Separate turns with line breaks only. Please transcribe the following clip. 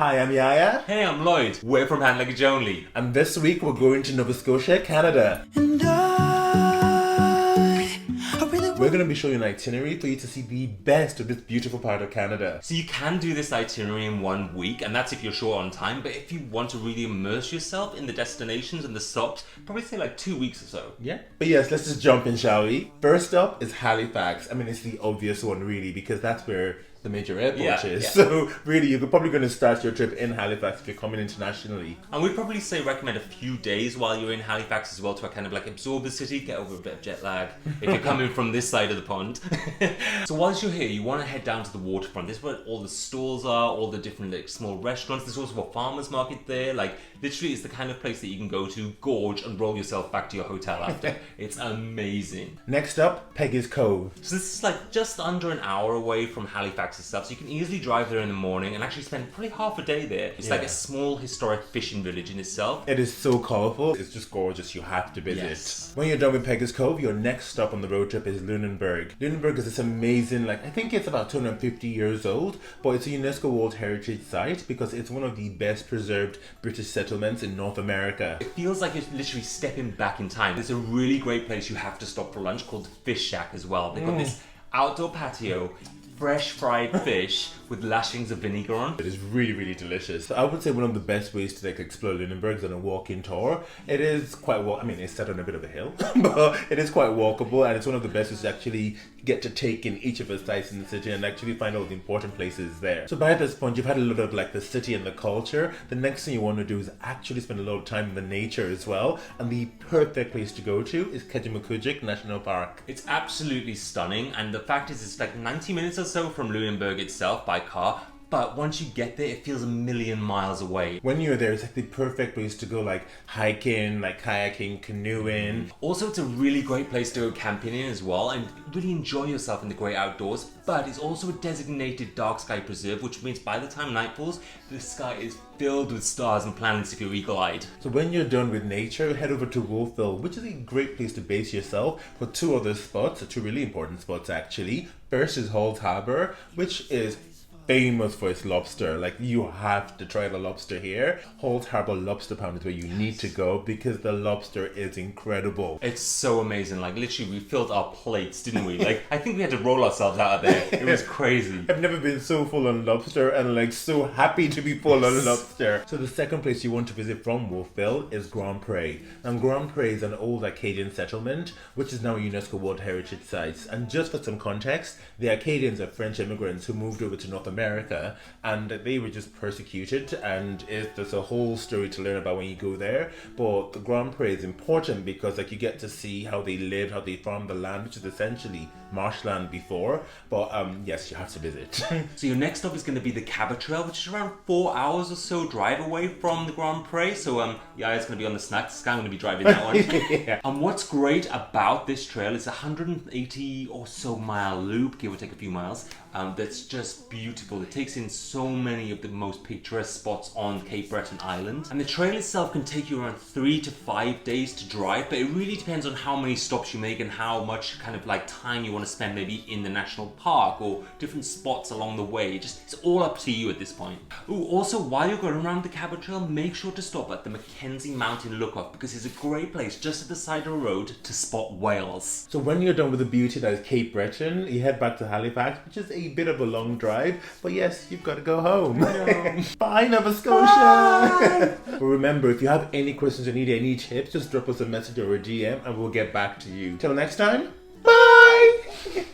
Hi, I'm Yaya.
Hey, I'm Lloyd. We're from Hand Luggage Only.
And this week we're going to Nova Scotia, Canada. We're going to be showing an itinerary for you to see the best of this beautiful part of Canada.
So you can do this itinerary in 1 week, and that's if you're short on time. But if you want to really immerse yourself in the destinations and the stops, probably say like 2 weeks or so.
Yeah. But yes, let's just jump in, shall we? First up is Halifax. I mean, it's the obvious one, really, because that's where the major airport is. Yeah. So really, you're probably going to start your trip in Halifax if you're coming internationally.
And we'd probably say recommend a few days while you're in Halifax as well to kind of like absorb the city, get over a bit of jet lag if you're coming from this side of the pond. So whilst you're here, you want to head down to the waterfront. This is where all the stores are, all the different like small restaurants. There's also a farmer's market there. Like literally, it's the kind of place that you can go to, gorge, and roll yourself back to your hotel after. It's amazing.
Next up, Peggy's Cove.
So this is like just under an hour away from Halifax itself, so you can easily drive there in the morning and actually spend probably half a day there. It's like a small historic fishing village in itself.
It is so colourful. It's just gorgeous. You have to visit.
Yes.
When you're done with Peggy's Cove, your next stop on the road trip is Lunenburg. Lunenburg is this amazing, like I think it's about 250 years old, but it's a UNESCO World Heritage Site because it's one of the best preserved British settlements in North America.
It feels like you're literally stepping back in time. There's a really great place you have to stop for lunch called the Fish Shack as well. They've got this outdoor patio, fresh fried fish with lashings of vinegar on.
It is really, really delicious. So I would say one of the best ways to like explore Lunenburg is on a walk-in tour. It is quite I mean, it's set on a bit of a hill, but it is quite walkable, and it's one of the best ways to actually get to take in each of the sites in the city and actually find all the important places there. So by this point, you've had a lot of like the city and the culture. The next thing you want to do is actually spend a lot of time in the nature as well, and the perfect place to go to is Kajimakujik National Park.
It's absolutely stunning, and the fact is it's like 90 minutes or so from Lunenburg itself by car, but once you get there, it feels a million miles away.
When you're there, it's like the perfect place to go like hiking, like kayaking, canoeing.
Also, it's a really great place to go camping in as well and really enjoy yourself in the great outdoors, but it's also a designated dark sky preserve, which means by the time night falls, the sky is filled with stars and planets if you're eagle-eyed.
So when you're done with nature, head over to Wolfville, which is a great place to base yourself for two other spots, two really important spots actually. First is Halls Harbour, which is famous for its lobster. Like, you have to try the lobster here. Halls Harbour Lobster Pound is where you need to go because the lobster is incredible.
It's so amazing. Like, literally, we filled our plates, didn't we? Like, I think we had to roll ourselves out of there. It was crazy.
I've never been so full on lobster and like so happy to be full on lobster. So the second place you want to visit from Wolfville is Grand Pre. And Grand Pre is an old Arcadian settlement, which is now a UNESCO World Heritage Site. And just for some context, the Arcadians are French immigrants who moved over to North America, and they were just persecuted, and there's a whole story to learn about when you go there. But the Grand Pre is important because like you get to see how they lived, how they farmed the land, which is essentially marshland before. But yes, you have to visit.
So your next stop is going to be the Cabot Trail, which is around 4 hours or so drive away from the Grand Pre. So yeah, it's going to be on the snacks. I'm going to be driving that one.
Yeah.
And what's great about this trail is a 180 or so mile loop, give or take a few miles. That's just beautiful. It takes in so many of the most picturesque spots on Cape Breton Island. And the trail itself can take you around 3 to 5 days to drive, but it really depends on how many stops you make and how much kind of like time you want to spend maybe in the national park or different spots along the way. It's all up to you at this point. Ooh, also while you're going around the Cabot Trail, make sure to stop at the Mackenzie Mountain Lookout because it's a great place just at the side of the road to spot whales.
So when you're done with the beauty that is Cape Breton, you head back to Halifax, which is a bit of a long drive, but yes, you've got to go home. No. Bye, Nova Scotia! Bye. But remember, if you have any questions or need any tips, just drop us a message or a DM and we'll get back to you. Till next time, bye!